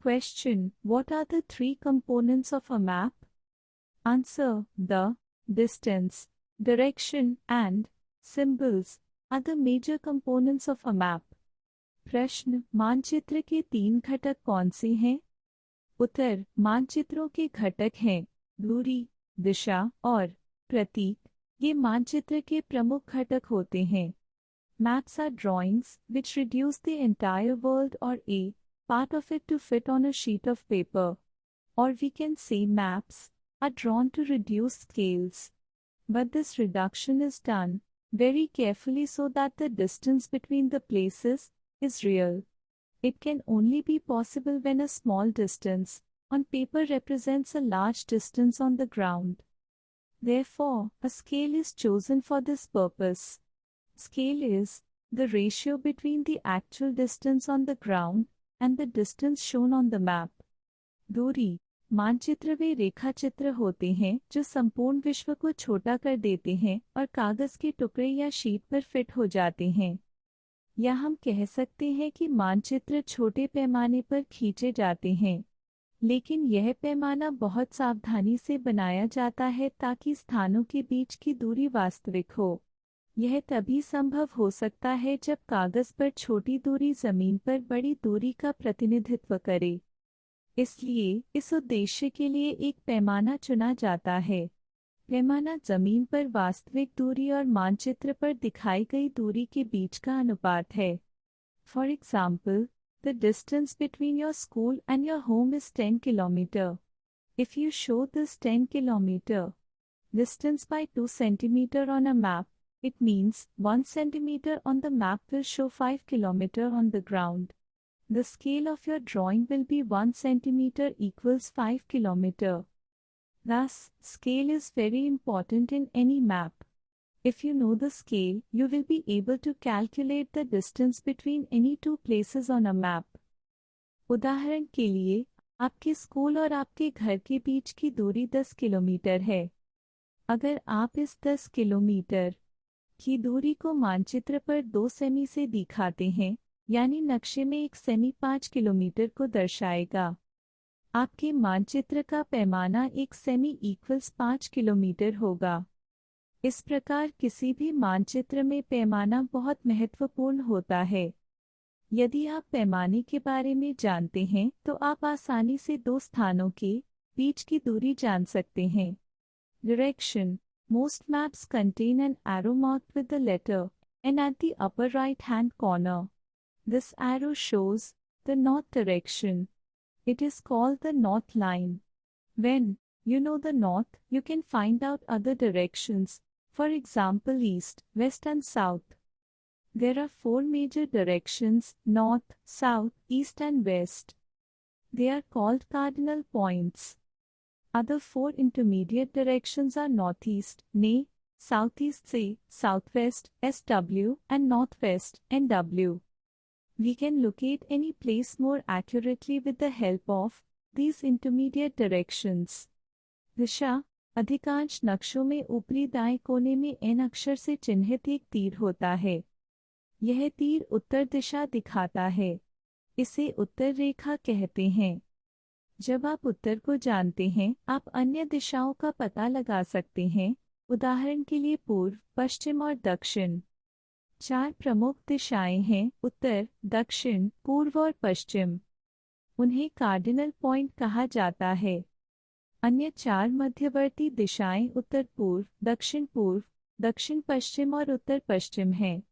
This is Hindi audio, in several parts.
Question: What are the three components of a map? Answer: the, distance, direction, and symbols are the major components of a map. प्रश्न: मानचित्र के तीन घटक कौन से हैं? उत्तर: मानचित्रों के घटक हैं दूरी, दिशा और प्रतीक। ये मानचित्र के प्रमुख घटक होते हैं। Maps are drawings which reduce the entire world or a part of it to fit on a sheet of paper. Or we can say maps are drawn to reduce scales. But this reduction is done very carefully so that the distance between the places is real. It can only be possible when a small distance on paper represents a large distance on the ground. Therefore, a scale is chosen for this purpose. Scale is the ratio between the actual distance on the ground and the distance shown on the map. दूरी: मानचित्र वे रेखाचित्र होते हैं जो संपूर्ण विश्व को छोटा कर देते हैं और कागज के टुकड़े या शीट पर फिट हो जाते हैं। या हम कह सकते हैं कि मानचित्र छोटे पैमाने पर खींचे जाते हैं, लेकिन यह पैमाना बहुत सावधानी से बनाया जाता है ताकि स्थानों के बीच की दूरी वास्तविक हो। यह तभी संभव हो सकता है जब कागज पर छोटी दूरी जमीन पर बड़ी दूरी का प्रतिनिधित्व करे। इसलिए इस उद्देश्य के लिए एक पैमाना चुना जाता है। पैमाना जमीन पर वास्तविक दूरी और मानचित्र पर दिखाई गई दूरी के बीच का अनुपात है। For example, the distance between your school and your home is 10 km. If you show this 10 km distance by 2 cm on a map, it means 1 cm on the map will show 5 km on the ground. The scale of your drawing will be 1 cm equals 5 km. Thus, scale is very important in any map. If you know the scale, you will be able to calculate the distance between any two places on a map. उदाहरण के लिए, आपके स्कूल और आपके घर के बीच की दूरी 10 किलोमीटर है। अगर आप इस 10 किलोमीटर की दूरी को मानचित्र पर 2 सेमी से दिखाते हैं, यानी नक्शे में एक सेमी 5 किलोमीटर को दर्शाएगा। आपके मानचित्र का पैमाना एक सेमी इक्वल्स 5 किलोमीटर होगा। इस प्रकार किसी भी मानचित्र में पैमाना बहुत महत्वपूर्ण होता है। यदि आप पैमाने के बारे में जानते हैं तो आप आसानी से दो स्थानों के बीच की दूरी जान सकते हैं। Direction: Most maps contain an arrow marked with the letter N at the upper right-hand corner. This arrow shows the north direction. It is called the north line. When you know the north, you can find out other directions. For example, east, west and south. There are 4 major directions: north, south, east and west. They are called cardinal points. Other 4 intermediate directions are northeast, NE, southeast, C, southwest, SW, and northwest, NW. We can locate any place more accurately with the help of these intermediate directions. दिशा: अधिकांश नक्शों में ऊपरी दाएं कोने में N अक्षर से चिन्हित एक तीर होता है। यह तीर उत्तर दिशा दिखाता है। इसे उत्तर रेखा कहते हैं। जब आप उत्तर को जानते हैं, आप अन्य दिशाओं का पता लगा सकते हैं, उदाहरण के लिए पूर्व, पश्चिम और दक्षिण। 4 प्रमुख दिशाएं हैं: उत्तर, दक्षिण, पूर्व और पश्चिम। उन्हें कार्डिनल पॉइंट कहा जाता है। अन्य 4 मध्यवर्ती दिशाएं उत्तर पूर्व, दक्षिण पश्चिम और उत्तर पश्चिम हैं।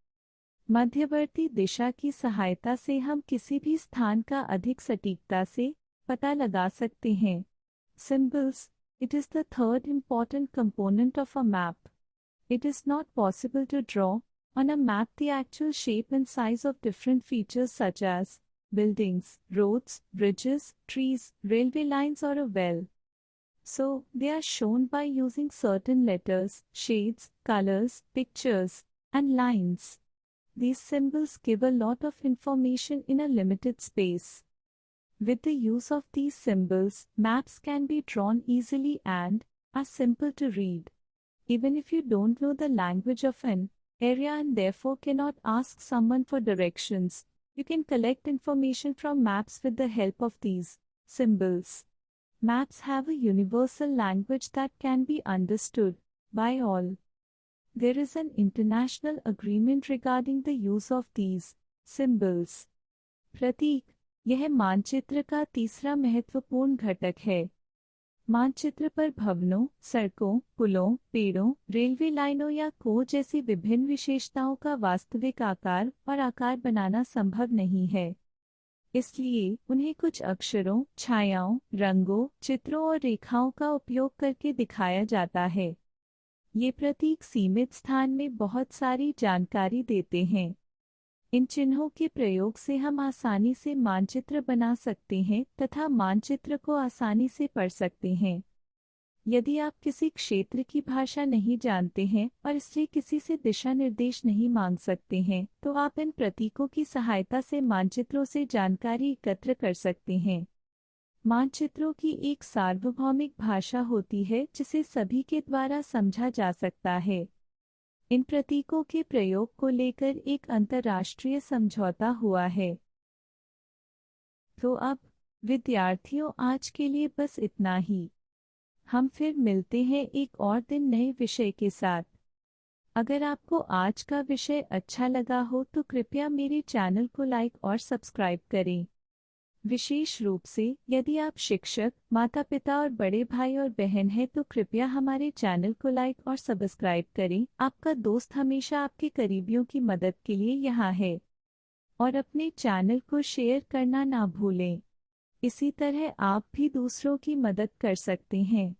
मध्यवर्ती दिशा की सहायता से हम किसी भी स्थान का अधिक सटीकता से पता लगा सकते हैं। Symbols: It is the third important component of a map. It is not possible to draw on a map the actual shape and size of different features such as buildings, roads, bridges, trees, railway lines or a well. So, they are shown by using certain letters, shades, colors, pictures, and lines. These symbols give a lot of information in a limited space. With the use of these symbols, maps can be drawn easily and are simple to read. Even if you don't know the language of an area and therefore cannot ask someone for directions, you can collect information from maps with the help of these. Symbols. Maps have a universal language that can be understood by all. There is an international agreement regarding the use of these symbols. प्रतीक, यह मानचित्र का तीसरा महत्वपूर्ण घटक है। मानचित्र पर भवनों, सड़कों, पुलों, पेड़ों, रेलवे लाइनों या कोड जैसी विभिन्न विशेषताओं का वास्तविक आकार और आकार बनाना संभव नहीं है। इसलिए उन्हें कुछ अक्षरों, छायाओं, रंगों, चित्रों और रेखाओं का उपयोग करके दिखाया जाता है। ये प्रतीक सीमित स्थान में बहुत सारी जानकारी देते हैं। इन चिन्हों के प्रयोग से हम आसानी से मानचित्र बना सकते हैं तथा मानचित्र को आसानी से पढ़ सकते हैं। यदि आप किसी क्षेत्र की भाषा नहीं जानते हैं और इसलिए किसी से दिशा निर्देश नहीं मांग सकते हैं, तो आप इन प्रतीकों की सहायता से मानचित्रों से जानकारी एकत्र कर सकते हैं। मानचित्रों की एक सार्वभौमिक भाषा होती है जिसे सभी के द्वारा समझा जा सकता है। इन प्रतीकों के प्रयोग को लेकर एक अंतर्राष्ट्रीय समझौता हुआ है। तो अब विद्यार्थियों, आज के लिए बस इतना ही। हम फिर मिलते हैं एक और दिन नए विषय के साथ। अगर आपको आज का विषय अच्छा लगा हो तो कृपया मेरे चैनल को लाइक और सब्सक्राइब करें। विशेष रूप से यदि आप शिक्षक, माता पिता और बड़े भाई और बहन हैं तो कृपया हमारे चैनल को लाइक और सब्सक्राइब करें। आपका दोस्त हमेशा आपके करीबियों की मदद के लिए यहाँ है। और अपने चैनल को शेयर करना ना भूलें। इसी तरह आप भी दूसरों की मदद कर सकते हैं।